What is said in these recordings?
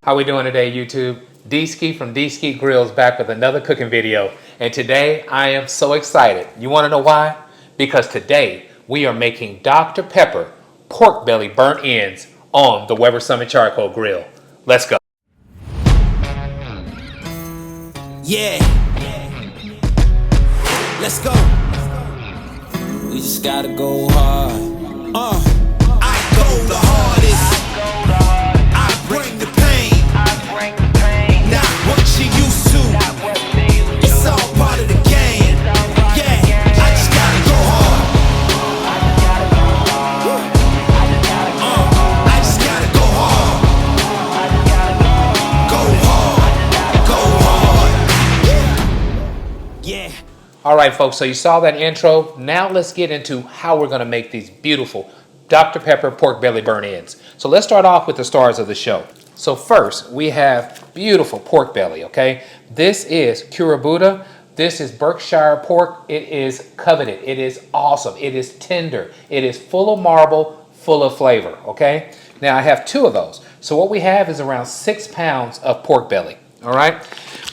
How we doing today, YouTube? Dski from Dski Grills back with another cooking video. And today I am so excited. You want to know why? Because today we are making Dr. Pepper pork belly burnt ends on the Weber Summit Charcoal Grill. Let's go. Yeah. Let's go. We just gotta go hard. I go the hardest. I bring the pain. Not what you used to. It's all part of the game. Yeah, I just gotta go hard. I just gotta go hard. Go hard. Go hard. Yeah. All right, folks, so you saw that intro. Now let's get into how we're going to make these beautiful Dr. Pepper pork belly burnt ends. So let's start off with the stars of the show. So first, we have beautiful pork belly, okay? This is Curabuda. This is Berkshire pork. It is coveted. It is awesome. It is tender. It is full of marble, full of flavor, okay? Now, I have two of those. So what we have is around 6 pounds of pork belly, all right?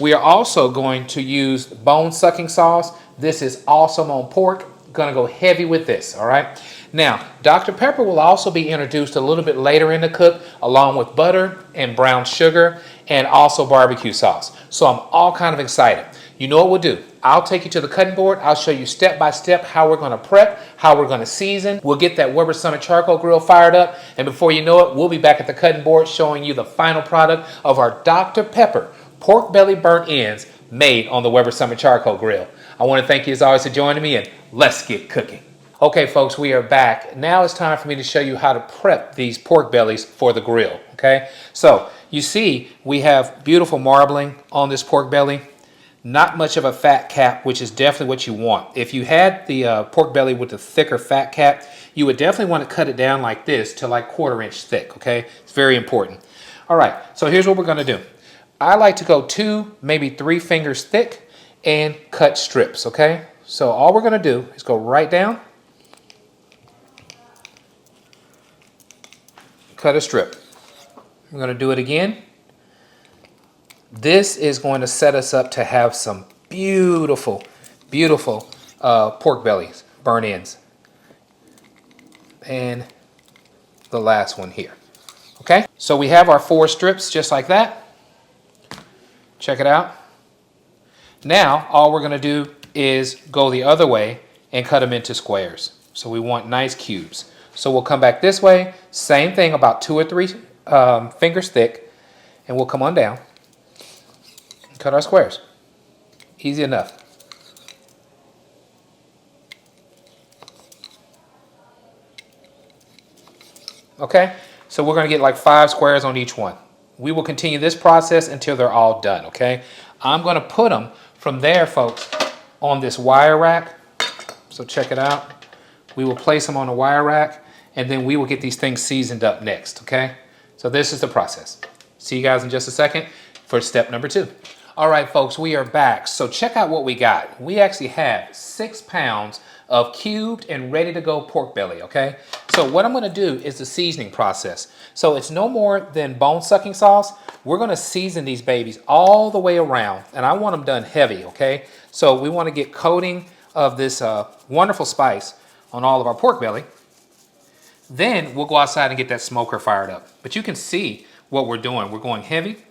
We are also going to use bone sucking sauce. This is awesome on pork. Gonna go heavy with this, all right? Now, Dr. Pepper will also be introduced a little bit later in the cook, along with butter and brown sugar and also barbecue sauce. So I'm all kind of excited. You know what we'll do? I'll take you to the cutting board. I'll show you step by step how we're gonna prep, how we're gonna season. We'll get that Weber Summit Charcoal Grill fired up, and before you know it, we'll be back at the cutting board showing you the final product of our Dr. Pepper pork belly burnt ends made on the Weber Summit Charcoal Grill. I want to thank you as always for joining me, and let's get cooking. Okay, folks, we are back. Now it's time for me to show you how to prep these pork bellies for the grill, okay? So you see we have beautiful marbling on this pork belly. Not much of a fat cap, which is definitely what you want. If you had the pork belly with the thicker fat cap, you would definitely want to cut it down like this to like 1/4 inch thick, okay? It's very important. All right, so here's what we're going to do. I like to go 2, maybe 3 fingers thick and cut strips, okay? So all we're gonna do is go right down, cut a strip. We're gonna do it again. This is going to set us up to have some beautiful, beautiful pork bellies, burnt ends. And the last one here, okay? So we have our 4 strips just like that. Check it out. Now, all we're gonna do is go the other way and cut them into squares. So we want nice cubes. So we'll come back this way, same thing, about 2 or 3 fingers thick, and we'll come on down and cut our squares. Easy enough. Okay, so we're gonna get like 5 squares on each one. We will continue this process until they're all done, okay? I'm gonna put them from there, folks, on this wire rack. So check it out. We will place them on the wire rack, and then we will get these things seasoned up next, okay? So this is the process. See you guys in just a second for step number 2. All right, folks, we are back. So check out what we got. We actually have 6 pounds of cubed and ready to go pork belly, okay? So what I'm gonna do is the seasoning process. So it's no more than bone sucking sauce. We're gonna season these babies all the way around, and I want them done heavy, okay? So we wanna get coating of this wonderful spice on all of our pork belly. Then we'll go outside and get that smoker fired up. But you can see what we're doing. We're going heavy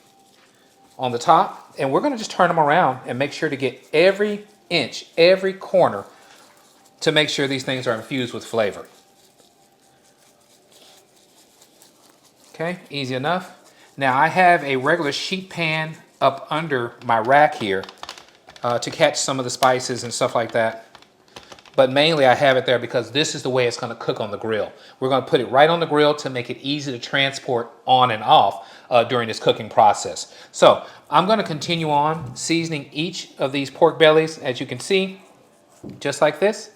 on the top, and we're gonna just turn them around and make sure to get every inch, every corner, to make sure these things are infused with flavor. Okay, easy enough. Now I have a regular sheet pan up under my rack here to catch some of the spices and stuff like that. But mainly I have it there because this is the way it's gonna cook on the grill. We're gonna put it right on the grill to make it easy to transport on and off during this cooking process. So I'm gonna continue on seasoning each of these pork bellies, as you can see, just like this.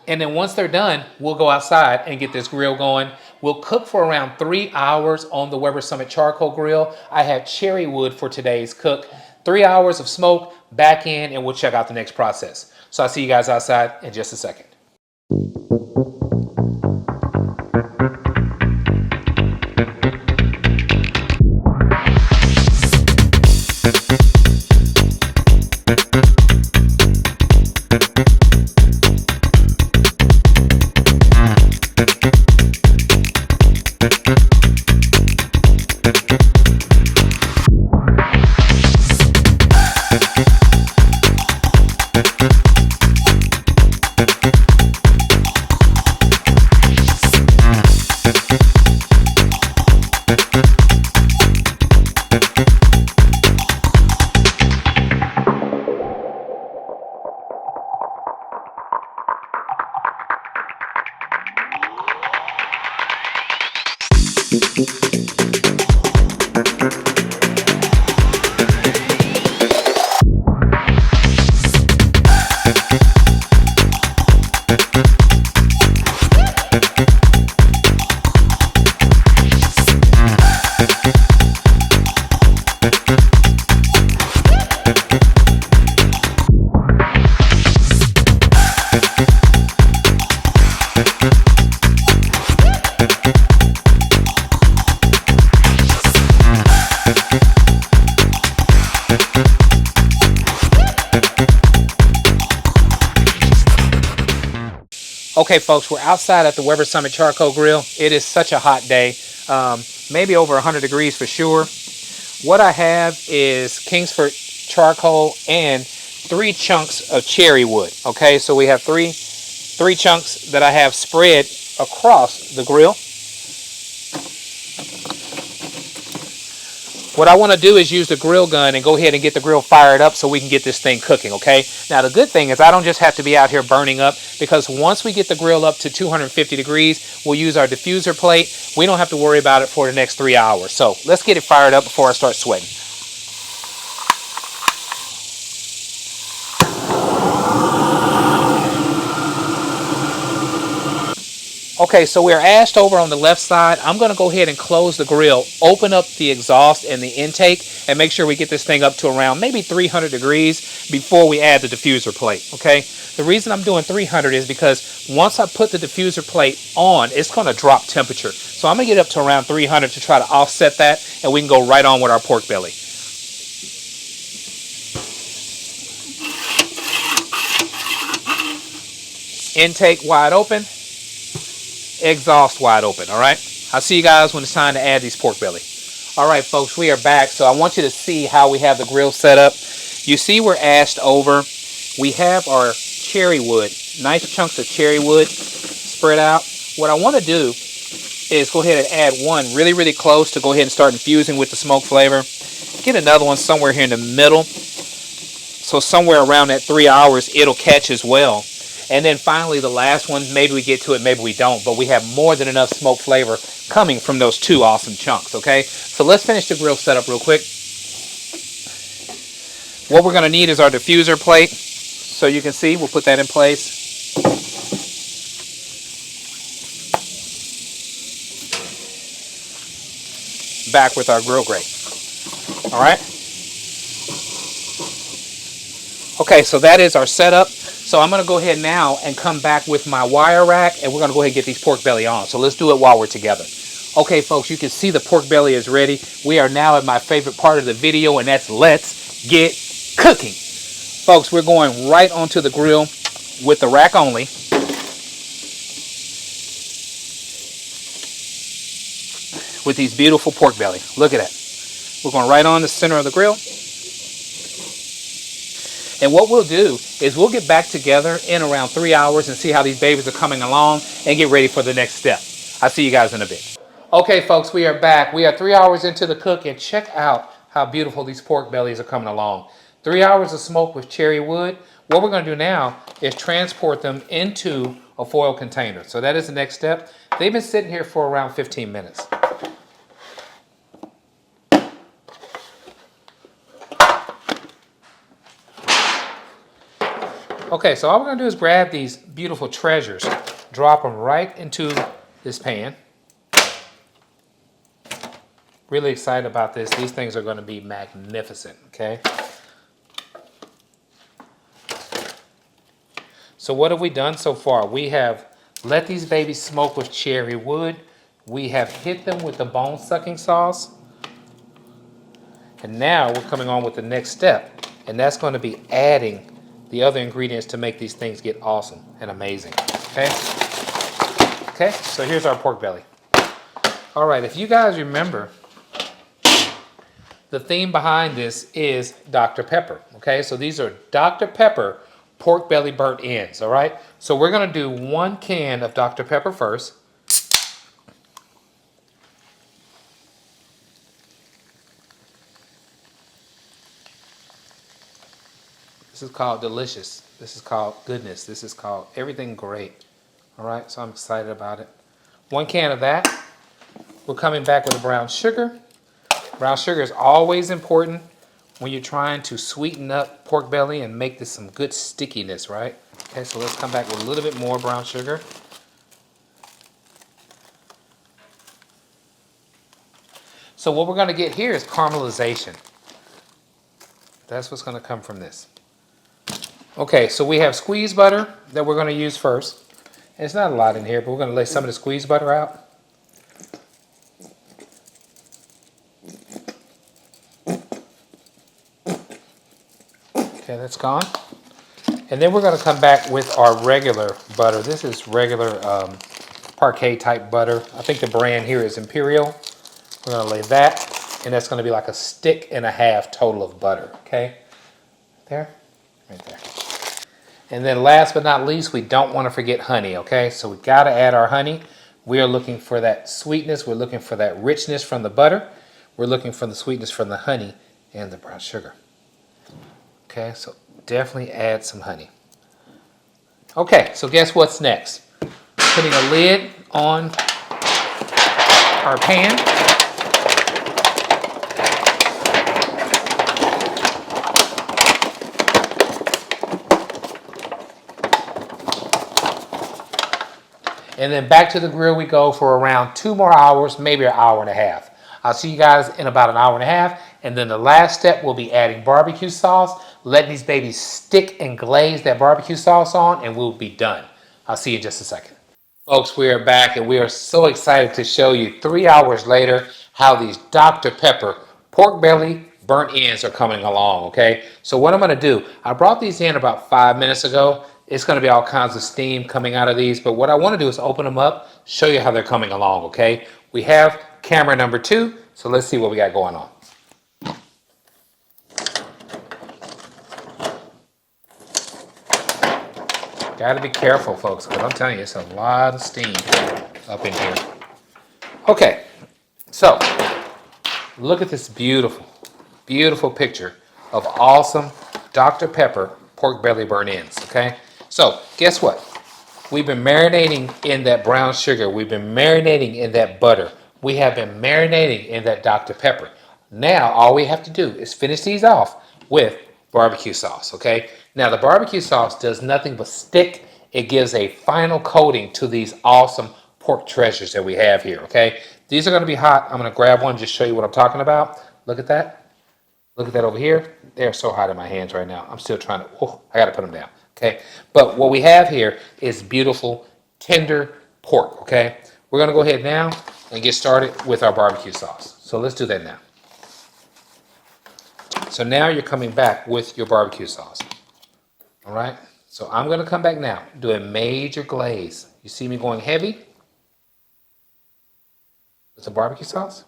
And then once they're done, we'll go outside and get this grill going. We'll cook for around 3 hours on the Weber Summit Charcoal Grill. I have cherry wood for today's cook. 3 hours of smoke, back in, and we'll check out the next process. So I'll see you guys outside in just a second. Okay, folks, we're outside at the Weber Summit Charcoal Grill. It is such a hot day, maybe over 100 degrees for sure. What I have is Kingsford charcoal and 3 chunks of cherry wood. Okay, so we have three chunks that I have spread across the grill. What I want to do is use the grill gun and go ahead and get the grill fired up so we can get this thing cooking, okay? Now the good thing is I don't just have to be out here burning up, because once we get the grill up to 250 degrees, we'll use our diffuser plate. We don't have to worry about it for the next 3 hours. So let's get it fired up before I start sweating. Okay, so we're ashed over on the left side. I'm going to go ahead and close the grill, open up the exhaust and the intake, and make sure we get this thing up to around maybe 300 degrees before we add the diffuser plate, okay? The reason I'm doing 300 is because once I put the diffuser plate on, it's going to drop temperature. So I'm going to get up to around 300 to try to offset that, and we can go right on with our pork belly. Intake wide open. Exhaust wide open. All right, I'll see you guys when it's time to add these pork belly. All right, folks, we are back. So I want you to see how we have the grill set up. You see we're ashed over. We have our cherry wood, nice chunks of cherry wood spread out. What I want to do is go ahead and add one really close to go ahead and start infusing with the smoke flavor. Get another one somewhere here in the middle, so somewhere around that 3 hours it'll catch as well. And then finally the last one, maybe we get to it, maybe we don't, but we have more than enough smoke flavor coming from those 2 awesome chunks, okay? So let's finish the grill setup real quick. What we're gonna need is our diffuser plate. So you can see, we'll put that in place. Back with our grill grate, all right? Okay, so that is our setup. So I'm going to go ahead now and come back with my wire rack, and we're going to go ahead and get these pork belly on. So let's do it while we're together. Okay, folks, you can see the pork belly is ready. We are now at my favorite part of the video, and that's let's get cooking. Folks, we're going right onto the grill with the rack only. With these beautiful pork belly. Look at that. We're going right on the center of the grill. And what we'll do is we'll get back together in around 3 hours and see how these babies are coming along and get ready for the next step. I'll see you guys in a bit. Okay, folks, we are back. We are 3 hours into the cook, and check out how beautiful these pork bellies are coming along. 3 hours of smoke with cherry wood. What we're going to do now is transport them into a foil container. So that is the next step. They've been sitting here for around 15 minutes. Okay, so all we're going to do is grab these beautiful treasures, drop them right into this pan. Really excited about this. These things are going to be magnificent, okay? So what have we done so far? We have let these babies smoke with cherry wood. We have hit them with the bone sucking sauce. And now we're coming on with the next step, and that's going to be adding the other ingredients to make these things get awesome and amazing, okay? Okay, so here's our pork belly. All right, if you guys remember, the theme behind this is Dr. Pepper, okay? So these are Dr. Pepper pork belly burnt ends, all right? So we're gonna do 1 can of Dr. Pepper first. This is called delicious. This is called goodness. This is called everything great. All right, so I'm excited about it. 1 can of that. We're coming back with a brown sugar. Brown sugar is always important when you're trying to sweeten up pork belly and make this some good stickiness, right? Okay, so let's come back with a little bit more brown sugar. So what we're going to get here is caramelization. That's what's going to come from this. Okay, so we have squeezed butter that we're going to use first. And it's not a lot in here, but we're going to lay some of the squeezed butter out. Okay, that's gone. And then we're going to come back with our regular butter. This is regular parquet type butter. I think the brand here is Imperial. We're going to lay that, and that's going to be like a stick and a half total of butter, okay? There, right there. And then last but not least, we don't want to forget honey, okay? So we got to add our honey. We are looking for that sweetness. We're looking for that richness from the butter. We're looking for the sweetness from the honey and the brown sugar. Okay, so definitely add some honey. Okay, so guess what's next? Putting a lid on our pan. And then back to the grill we go for around 2 more hours, maybe an hour and a half. I'll see you guys in about an hour and a half. And then the last step will be adding barbecue sauce, letting these babies stick and glaze that barbecue sauce on, and we'll be done. I'll see you in just a second. Folks, we are back, and we are so excited to show you 3 hours later how these Dr. Pepper pork belly burnt ends are coming along, okay? So what I'm going to do, I brought these in about 5 minutes ago. It's going to be all kinds of steam coming out of these, but what I want to do is open them up, show you how they're coming along, okay? We have camera number 2, so let's see what we got going on. Got to be careful, folks, because I'm telling you, it's a lot of steam up in here. Okay, so look at this beautiful, beautiful picture of awesome Dr. Pepper pork belly burnt ends, okay? So guess what? We've been marinating in that brown sugar. We've been marinating in that butter. We have been marinating in that Dr. Pepper. Now, all we have to do is finish these off with barbecue sauce, okay? Now, the barbecue sauce does nothing but stick. It gives a final coating to these awesome pork treasures that we have here, okay? These are going to be hot. I'm going to grab one, just show you what I'm talking about. Look at that. Look at that over here. They're so hot in my hands right now. I'm still trying to, oh, I got to put them down, okay? But what we have here is beautiful, tender pork, okay? We're going to go ahead now and get started with our barbecue sauce. So let's do that now. So now you're coming back with your barbecue sauce, all right? So I'm going to come back now, do a major glaze. You see me going heavy with the barbecue sauce?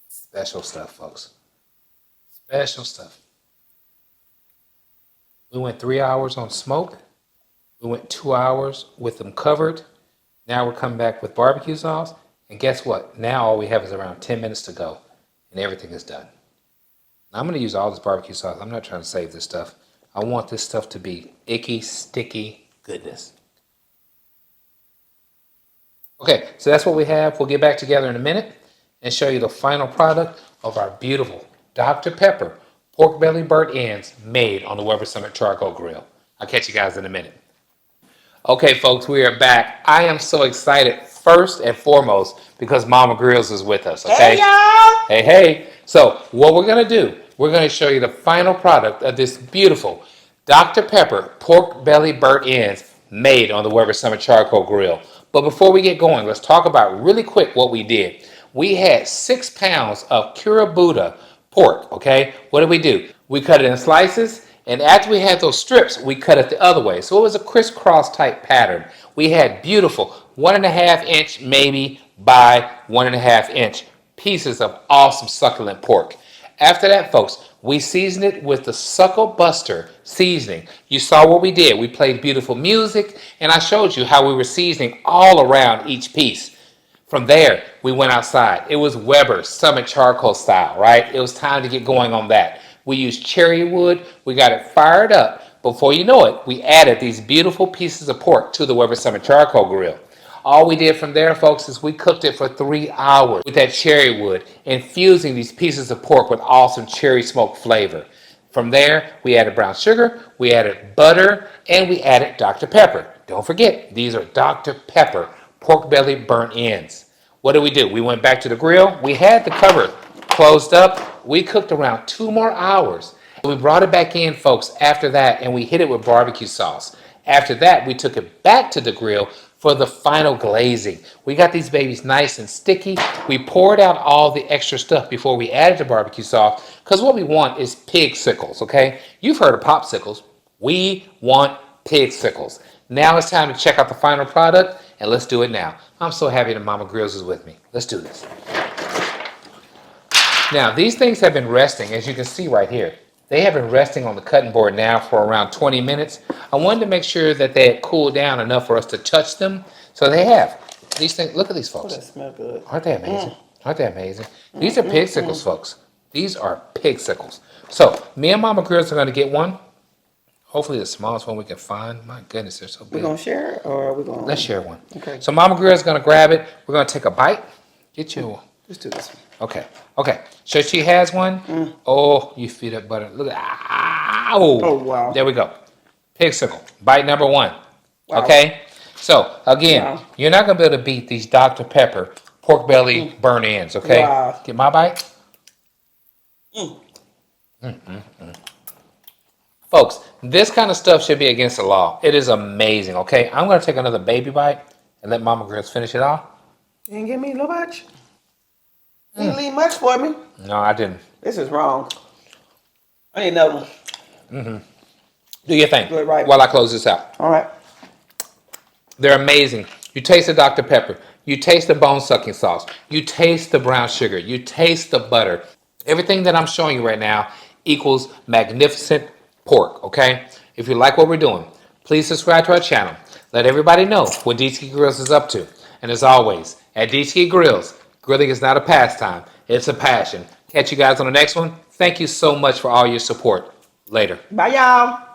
Special stuff, folks. Special stuff. We went 3 hours on smoke. We went 2 hours with them covered. Now we're coming back with barbecue sauce. And guess what? Now all we have is around 10 minutes to go, and everything is done. Now I'm going to use all this barbecue sauce. I'm not trying to save this stuff. I want this stuff to be icky, sticky goodness. Okay, so that's what we have. We'll get back together in a minute and show you the final product of our beautiful Dr. Pepper pork belly burnt ends made on the Weber Summit Charcoal Grill. I'll catch you guys in a minute. Okay, folks, we are back. I am so excited, first and foremost, because Mama Grills is with us, okay? Hey, y'all! Hey, hey. So what we're going to do, we're going to show you the final product of this beautiful Dr. Pepper pork belly burnt ends made on the Weber Summit Charcoal Grill. But before we get going, let's talk about really quick what we did. We had 6 pounds of Kurabuta pork, okay? What did we do? We cut it in slices, and after we had those strips, we cut it the other way. So it was a crisscross type pattern. We had beautiful 1.5 inch maybe by 1.5 inch pieces of awesome succulent pork. After that, folks, we seasoned it with the Suckle Buster seasoning. You saw what we did. We played beautiful music, and I showed you how we were seasoning all around each piece. From there, we went outside. It was Weber Summit Charcoal style, right? It was time to get going on that. We used cherry wood. We got it fired up. Before you know it, we added these beautiful pieces of pork to the Weber Summit Charcoal Grill. All we did from there, folks, is we cooked it for 3 hours with that cherry wood, infusing these pieces of pork with awesome cherry smoke flavor. From there, we added brown sugar, we added butter, and we added Dr. Pepper. Don't forget, these are Dr. Pepper pork belly burnt ends. What did we do? We went back to the grill. We had the cover closed up. We cooked around 2 more hours. We brought it back in, folks, after that, and we hit it with barbecue sauce. After that, we took it back to the grill for the final glazing. We got these babies nice and sticky. We poured out all the extra stuff before we added the barbecue sauce because what we want is pig sickles, okay? You've heard of popsicles. We want pig sickles. Now it's time to check out the final product, and let's do it now. I'm so happy that Mama Grills is with me. Let's do this. Now, these things have been resting, as you can see right here. They have been resting on the cutting board now for around 20 minutes. I wanted to make sure that they had cooled down enough for us to touch them. So they have. These things, look at these folks. Oh, that smell good. Aren't they amazing? Aren't they amazing? These are pig sickles, folks. These are pig sickles. So me and Mama Grills are going to get one. Hopefully the smallest one we can find. My goodness, they're so big. We're going to share it or are we going to? Let's share one. Okay. So Mama Grills is going to grab it. We're going to take a bite. Get you one. Let's do this one. Okay. Okay. So she has one. Oh, you feed up butter. Look at Oh, wow. There we go. Pig sickle. Bite number one. Wow. Okay. So again, Wow. you're not gonna be able to beat these Dr. Pepper pork belly burn ends. Okay. Wow. Get my bite. Folks, this kind of stuff should be against the law. It is amazing. Okay. I'm gonna take another baby bite and let Mama Grills finish it off. You didn't give me no much? You didn't leave much for me? No, I didn't. This is wrong. I need another one. Do your thing Do it right. while I close this out. All right. They're amazing. You taste the Dr. Pepper. You taste the bone-sucking sauce. You taste the brown sugar. You taste the butter. Everything that I'm showing you right now equals magnificent pork, okay? If you like what we're doing, please subscribe to our channel. Let everybody know what Dski Grills is up to. And as always, at Dski Grills, grilling is not a pastime. It's a passion. Catch you guys on the next one. Thank you so much for all your support. Later. Bye, y'all.